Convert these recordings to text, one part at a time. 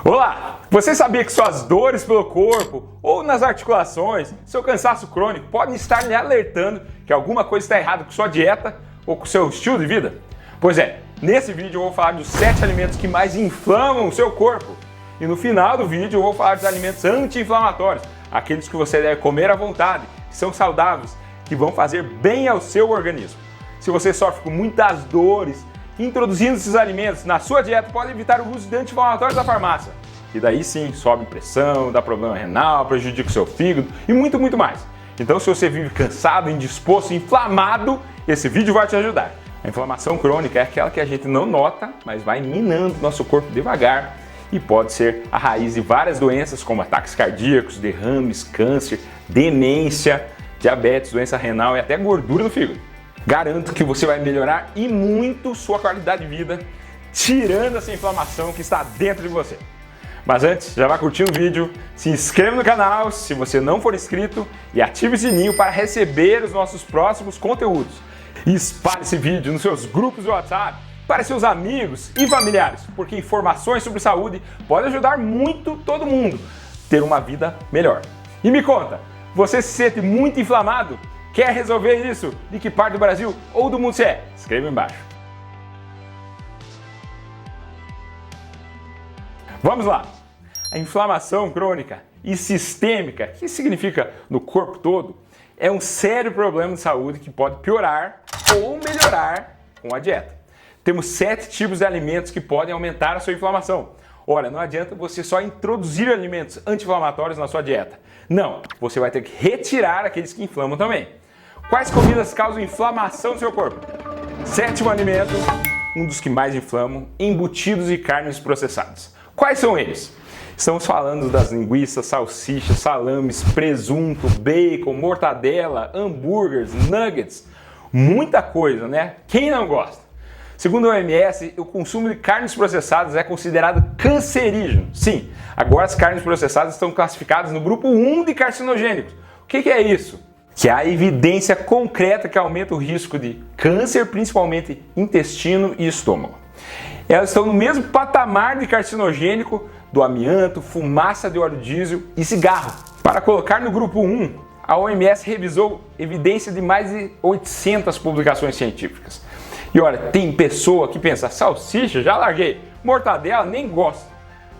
Olá! Você sabia que suas dores pelo corpo ou nas articulações, seu cansaço crônico podem estar lhe alertando que alguma coisa está errada com sua dieta ou com seu estilo de vida? Pois é, nesse vídeo eu vou falar dos 7 alimentos que mais inflamam o seu corpo. E no final do vídeo eu vou falar dos alimentos anti-inflamatórios, aqueles que você deve comer à vontade, que são saudáveis, que vão fazer bem ao seu organismo. Se você sofre com muitas dores, introduzindo esses alimentos na sua dieta pode evitar o uso de anti-inflamatórios da farmácia. E daí sim, sobe pressão, dá problema renal, prejudica o seu fígado e muito mais. Então se você vive cansado, indisposto, inflamado, esse vídeo vai te ajudar. A inflamação crônica é aquela que a gente não nota, mas vai minando nosso corpo devagar e pode ser a raiz de várias doenças como ataques cardíacos, derrames, câncer, demência, diabetes, doença renal e até gordura no fígado. Garanto que você vai melhorar e muito sua qualidade de vida, tirando essa inflamação que está dentro de você. Mas antes, já vai curtindo o vídeo, se inscreva no canal se você não for inscrito e ative o sininho para receber os nossos próximos conteúdos. E espalhe esse vídeo nos seus grupos do WhatsApp, para seus amigos e familiares, porque informações sobre saúde podem ajudar muito todo mundo a ter uma vida melhor. E me conta, você se sente muito inflamado? Quer resolver isso? De que parte do Brasil ou do mundo você é? Escreva embaixo. Vamos lá! A inflamação crônica e sistêmica, que significa no corpo todo, é um sério problema de saúde que pode piorar ou melhorar com a dieta. Temos 7 tipos de alimentos que podem aumentar a sua inflamação. Ora, não adianta você só introduzir alimentos anti-inflamatórios na sua dieta. Não, você vai ter que retirar aqueles que inflamam também. Quais comidas causam inflamação no seu corpo? 7º alimento, um dos que mais inflamam, embutidos e carnes processadas. Quais são eles? Estamos falando das linguiças, salsichas, salames, presunto, bacon, mortadela, hambúrgueres, nuggets, muita coisa, né? Quem não gosta? Segundo a OMS, o consumo de carnes processadas é considerado cancerígeno. Sim, agora as carnes processadas estão classificadas no grupo 1 de carcinogênicos. O que é isso? Que há evidência concreta que aumenta o risco de câncer, principalmente intestino e estômago. Elas estão no mesmo patamar de carcinogênico do amianto, fumaça de óleo diesel e cigarro. Para colocar no grupo 1, a OMS revisou evidência de mais de 800 publicações científicas. E olha, tem pessoa que pensa, salsicha, já larguei, mortadela, nem gosto,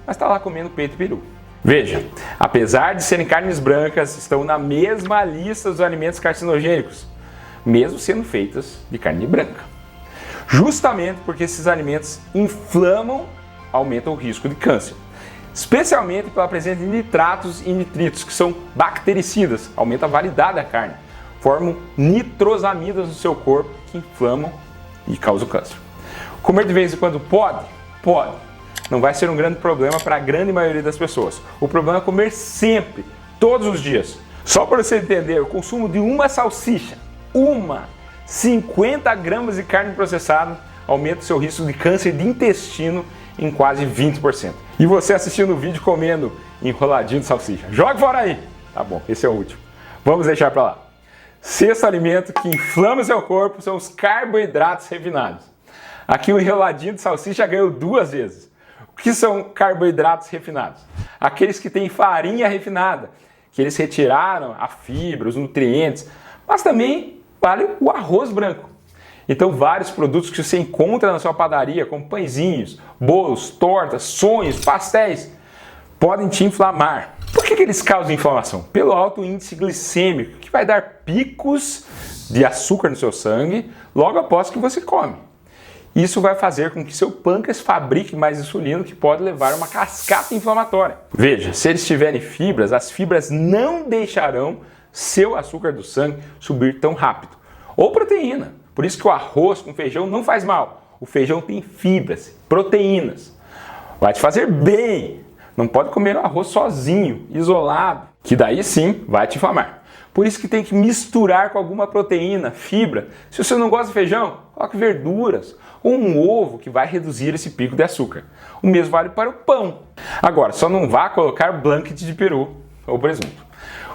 mas está lá comendo peito e peru. Veja, apesar de serem carnes brancas, estão na mesma lista dos alimentos carcinogênicos, mesmo sendo feitas de carne branca. Justamente porque esses alimentos inflamam, aumentam o risco de câncer. Especialmente pela presença de nitratos e nitritos, que são bactericidas, aumenta a validade da carne, formam nitrosamidas no seu corpo que inflamam e causam câncer. Comer de vez em quando pode? Pode. Não vai ser um grande problema para a grande maioria das pessoas. O problema é comer sempre, todos os dias. Só para você entender, o consumo de uma salsicha, 50 gramas de carne processada, aumenta o seu risco de câncer de intestino em quase 20%. E você assistindo o vídeo comendo enroladinho de salsicha. Joga fora aí! Tá bom, esse é o último. Vamos deixar para lá. 6º alimento que inflama o seu corpo são os carboidratos refinados. Aqui o enroladinho de salsicha ganhou 2 vezes. O que são carboidratos refinados? Aqueles que têm farinha refinada, que eles retiraram a fibra, os nutrientes, mas também vale o arroz branco. Então vários produtos que você encontra na sua padaria, como pãezinhos, bolos, tortas, sonhos, pastéis, podem te inflamar. Por que eles causam inflamação? Pelo alto índice glicêmico, que vai dar picos de açúcar no seu sangue logo após que você come. Isso vai fazer com que seu pâncreas fabrique mais insulina, que pode levar a uma cascata inflamatória. Veja, se eles tiverem fibras, as fibras não deixarão seu açúcar do sangue subir tão rápido. Ou proteína. Por isso que o arroz com feijão não faz mal. O feijão tem fibras, proteínas. Vai te fazer bem. Não pode comer o arroz sozinho, isolado, que daí sim vai te inflamar. Por isso que tem que misturar com alguma proteína, fibra. Se você não gosta de feijão, coloque verduras ou um ovo que vai reduzir esse pico de açúcar. O mesmo vale para o pão. Agora, só não vá colocar blanket de peru ou presunto.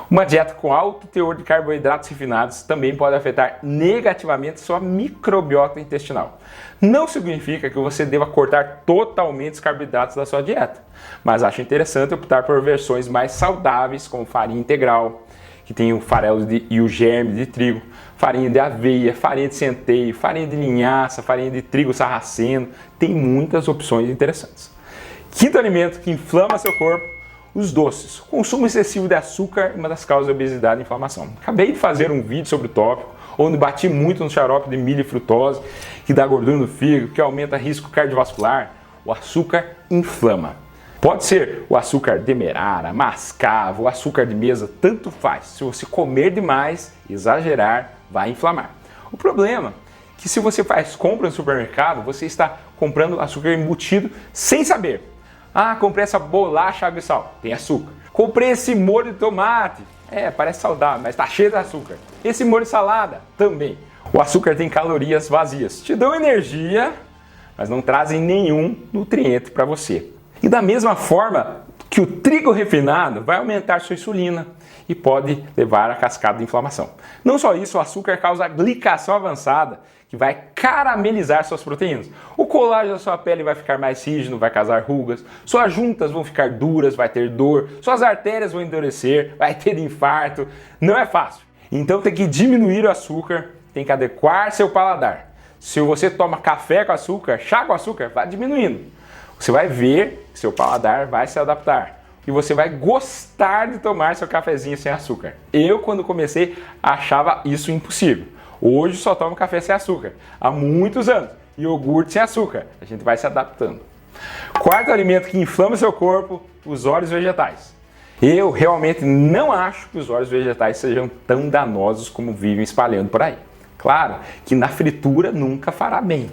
Uma dieta com alto teor de carboidratos refinados também pode afetar negativamente sua microbiota intestinal. Não significa que você deva cortar totalmente os carboidratos da sua dieta, mas acho interessante optar por versões mais saudáveis, como farinha integral, que tem o farelo e o germe de trigo, farinha de aveia, farinha de centeio, farinha de linhaça, farinha de trigo sarraceno. Tem muitas opções interessantes. Quinto alimento que inflama seu corpo: os doces. O consumo excessivo de açúcar é uma das causas de obesidade e inflamação. Acabei de fazer um vídeo sobre o tópico, onde bati muito no xarope de milho e frutose, que dá gordura no fígado, que aumenta risco cardiovascular. O açúcar inflama. Pode ser o açúcar demerara, mascavo, o açúcar de mesa, tanto faz. Se você comer demais, exagerar, vai inflamar. O problema é que se você faz compra no supermercado, você está comprando açúcar embutido sem saber. Ah, comprei essa bolacha água e sal, tem açúcar. Comprei esse molho de tomate, parece saudável, mas está cheio de açúcar. Esse molho de salada, também. O açúcar tem calorias vazias, te dão energia, mas não trazem nenhum nutriente para você. E da mesma forma que o trigo refinado vai aumentar sua insulina e pode levar a cascata de inflamação. Não só isso, o açúcar causa glicação avançada, que vai caramelizar suas proteínas. O colágeno da sua pele vai ficar mais rígido, vai causar rugas, suas juntas vão ficar duras, vai ter dor, suas artérias vão endurecer, vai ter infarto. Não é fácil. Então tem que diminuir o açúcar, tem que adequar seu paladar. Se você toma café com açúcar, chá com açúcar, vai diminuindo. Você vai ver que seu paladar vai se adaptar e você vai gostar de tomar seu cafezinho sem açúcar. Eu, quando comecei, achava isso impossível. Hoje só tomo café sem açúcar. Há muitos anos. Iogurte sem açúcar. A gente vai se adaptando. Quarto alimento que inflama seu corpo: os óleos vegetais. Eu realmente não acho que os óleos vegetais sejam tão danosos como vivem espalhando por aí. Claro que na fritura nunca fará bem.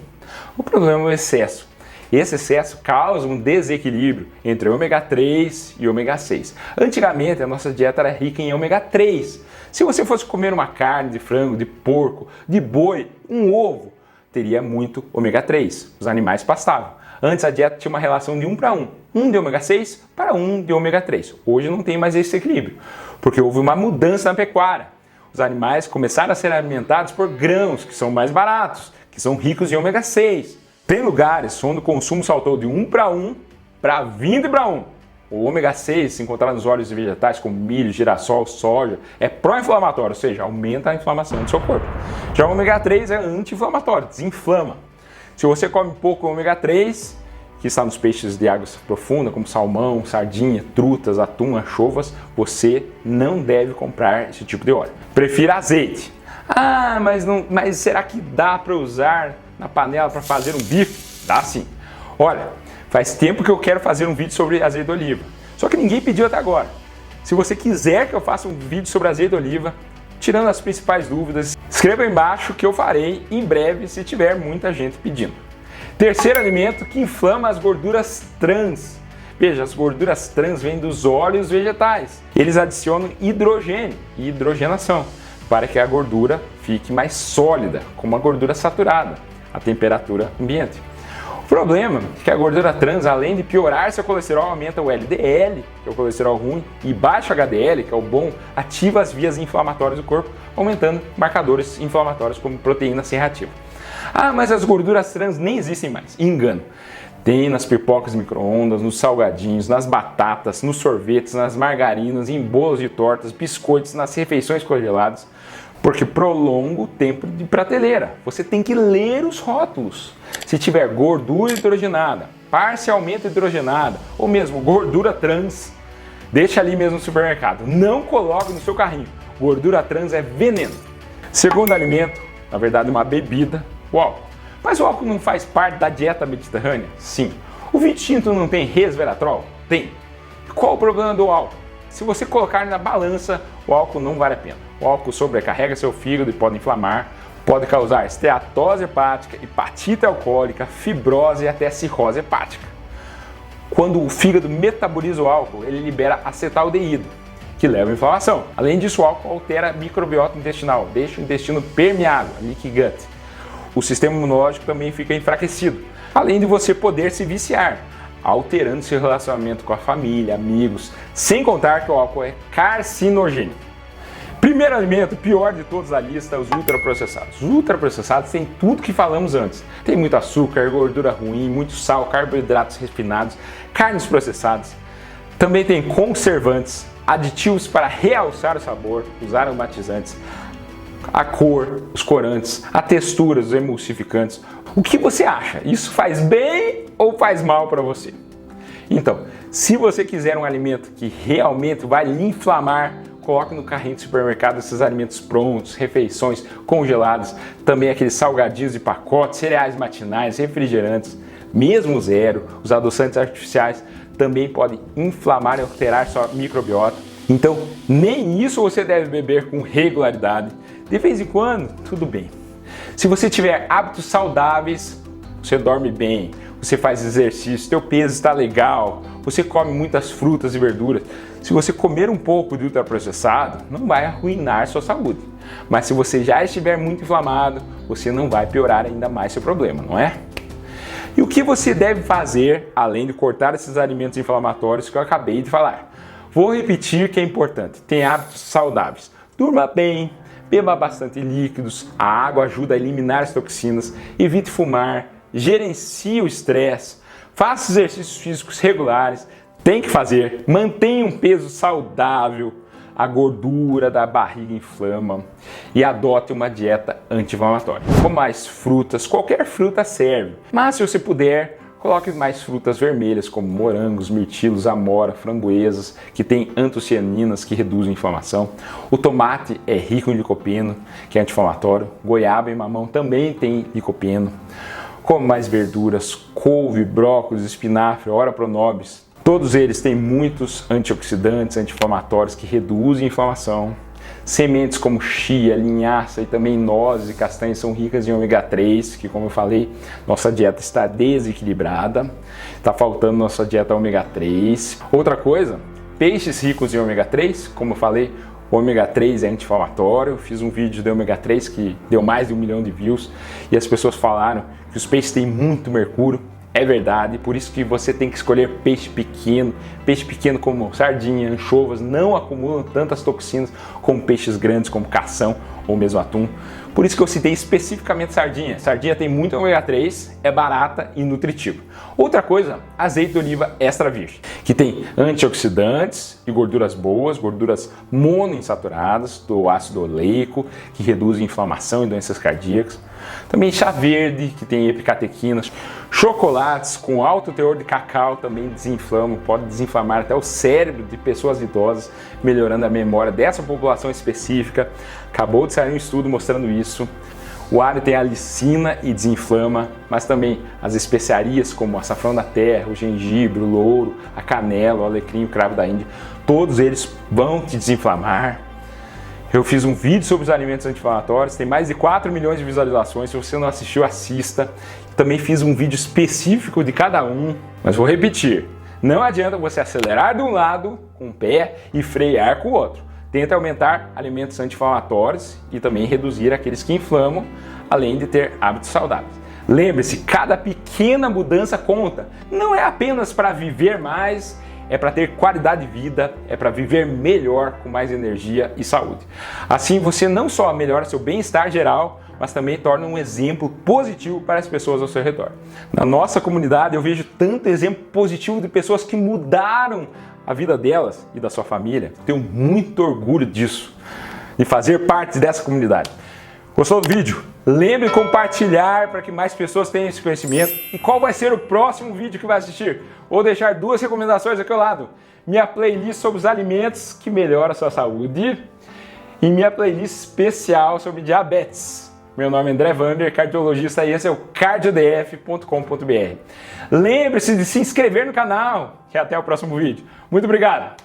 O problema é o excesso. Esse excesso causa um desequilíbrio entre ômega 3 e ômega 6. Antigamente a nossa dieta era rica em ômega 3. Se você fosse comer uma carne de frango, de porco, de boi, um ovo, teria muito ômega 3. Os animais pastavam. Antes a dieta tinha uma relação de 1 para 1. 1 de ômega 6 para 1 de ômega 3. Hoje não tem mais esse equilíbrio, porque houve uma mudança na pecuária. Os animais começaram a ser alimentados por grãos, que são mais baratos, que são ricos em ômega 6. Tem lugares onde o consumo saltou de 1 para 1 para 20 para 1. O ômega 6, se encontrar nos óleos vegetais como milho, girassol, soja, é pró-inflamatório, ou seja, aumenta a inflamação do seu corpo. Já o ômega 3 é anti-inflamatório, desinflama. Se você come pouco ômega 3, que está nos peixes de água profunda, como salmão, sardinha, trutas, atum, anchovas, você não deve comprar esse tipo de óleo. Prefira azeite. Ah, mas será que dá para usar na panela para fazer um bife? Dá sim. Olha, faz tempo que eu quero fazer um vídeo sobre azeite de oliva, só que ninguém pediu até agora. Se você quiser que eu faça um vídeo sobre azeite de oliva, tirando as principais dúvidas, escreva aí embaixo que eu farei em breve se tiver muita gente pedindo. Terceiro alimento que inflama: as gorduras trans. Veja, as gorduras trans vêm dos óleos vegetais. Eles adicionam hidrogênio e hidrogenação para que a gordura fique mais sólida, como a gordura saturada, a temperatura ambiente. O problema é que a gordura trans, além de piorar seu colesterol, aumenta o LDL, que é o colesterol ruim, e baixo HDL, que é o bom, ativa as vias inflamatórias do corpo, aumentando marcadores inflamatórios como proteína C reativa. Ah, mas as gorduras trans nem existem mais. Engano. Tem nas pipocas de micro-ondas, nos salgadinhos, nas batatas, nos sorvetes, nas margarinas, em bolos de tortas, biscoitos, nas refeições congeladas, porque prolonga o tempo de prateleira. Você tem que ler os rótulos. Se tiver gordura hidrogenada, parcialmente hidrogenada ou mesmo gordura trans, deixa ali mesmo no supermercado. Não coloque no seu carrinho. Gordura trans é veneno. Segundo alimento, na verdade uma bebida, o álcool. Mas o álcool não faz parte da dieta mediterrânea? Sim. O vinho tinto não tem resveratrol? Tem. Qual o problema do álcool? Se você colocar na balança, o álcool não vale a pena. O álcool sobrecarrega seu fígado e pode inflamar, pode causar esteatose hepática, hepatite alcoólica, fibrose e até cirrose hepática. Quando o fígado metaboliza o álcool, ele libera acetaldeído, que leva à inflamação. Além disso, o álcool altera a microbiota intestinal, deixa o intestino permeável, leaky gut. O sistema imunológico também fica enfraquecido, além de você poder se viciar. alterando seu relacionamento com a família, amigos, sem contar que o álcool é carcinogênico. Primeiro alimento, pior de todos da lista, os ultraprocessados. Os ultraprocessados têm tudo que falamos antes. Tem muito açúcar, gordura ruim, muito sal, carboidratos refinados, carnes processadas. Também tem conservantes, aditivos para realçar o sabor, os aromatizantes, a cor, os corantes, a textura, os emulsificantes. O que você acha? Isso faz bem ou faz mal para você? Então, se você quiser um alimento que realmente vai lhe inflamar, coloque no carrinho do supermercado esses alimentos prontos, refeições congeladas, também aqueles salgadinhos de pacote, cereais matinais, refrigerantes, mesmo zero, os adoçantes artificiais também podem inflamar e alterar sua microbiota. Então, nem isso você deve beber com regularidade. De vez em quando, tudo bem. Se você tiver hábitos saudáveis, você dorme bem, você faz exercício, seu peso está legal, você come muitas frutas e verduras. Se você comer um pouco de ultraprocessado, não vai arruinar sua saúde. Mas se você já estiver muito inflamado, você não vai piorar ainda mais seu problema, não é? E o que você deve fazer, além de cortar esses alimentos inflamatórios que eu acabei de falar? Vou repetir que é importante. Tem hábitos saudáveis. Durma bem, beba bastante líquidos, a água ajuda a eliminar as toxinas, evite fumar, gerencie o estresse, faça exercícios físicos regulares, tem que fazer, mantenha um peso saudável, a gordura da barriga inflama e adote uma dieta anti-inflamatória. Com mais frutas, qualquer fruta serve, mas se você puder, coloque mais frutas vermelhas como morangos, mirtilos, amora, framboesas, que tem antocianinas que reduzem a inflamação. O tomate é rico em licopeno, que é anti-inflamatório. Goiaba e mamão também tem licopeno. Come mais verduras, couve, brócolis, espinafre, ora pro nobis. Todos eles têm muitos antioxidantes, anti-inflamatórios que reduzem a inflamação. Sementes como chia, linhaça e também nozes e castanhas são ricas em ômega 3, que, como eu falei, nossa dieta está desequilibrada, está faltando nossa dieta ômega 3. Outra coisa, peixes ricos em ômega 3, como eu falei, o ômega 3 é anti-inflamatório. Fiz um vídeo de ômega 3 que deu mais de 1 milhão de views e as pessoas falaram que os peixes têm muito mercúrio. É verdade, por isso que você tem que escolher peixe pequeno como sardinha, anchovas, não acumulam tantas toxinas como peixes grandes como cação ou mesmo atum. Por isso que eu citei especificamente sardinha. Sardinha tem muito ômega 3, é barata e nutritiva. Outra coisa, azeite de oliva extra virgem, que tem antioxidantes e gorduras boas, gorduras monoinsaturadas do ácido oleico, que reduzem inflamação e doenças cardíacas. Também chá verde, que tem epicatequinas. Chocolates com alto teor de cacau também desinflamam, pode desinflamar até o cérebro de pessoas idosas, melhorando a memória dessa população específica. Acabou de sair um estudo mostrando isso. O alho tem alicina e desinflama, mas também as especiarias como o açafrão da terra, o gengibre, o louro, a canela, o alecrim, o cravo da Índia, todos eles vão te desinflamar. Eu fiz um vídeo sobre os alimentos anti-inflamatórios, tem mais de 4 milhões de visualizações. Se você não assistiu, assista. Também fiz um vídeo específico de cada um, mas vou repetir. Não adianta você acelerar de um lado com o pé e frear com o outro. Tenta aumentar alimentos anti-inflamatórios e também reduzir aqueles que inflamam, além de ter hábitos saudáveis. Lembre-se, cada pequena mudança conta. Não é apenas para viver mais, é para ter qualidade de vida, é para viver melhor, com mais energia e saúde. Assim você não só melhora seu bem-estar geral, mas também torna um exemplo positivo para as pessoas ao seu redor. Na nossa comunidade eu vejo tanto exemplo positivo de pessoas que mudaram a vida delas e da sua família. Tenho muito orgulho disso, de fazer parte dessa comunidade. Gostou do vídeo? Lembre de compartilhar para que mais pessoas tenham esse conhecimento. E qual vai ser o próximo vídeo que vai assistir? Vou deixar 2 recomendações aqui ao lado. Minha playlist sobre os alimentos que melhoram a sua saúde e minha playlist especial sobre diabetes. Meu nome é André Vander, cardiologista, e esse é o cardiodf.com.br. Lembre-se de se inscrever no canal e até o próximo vídeo. Muito obrigado!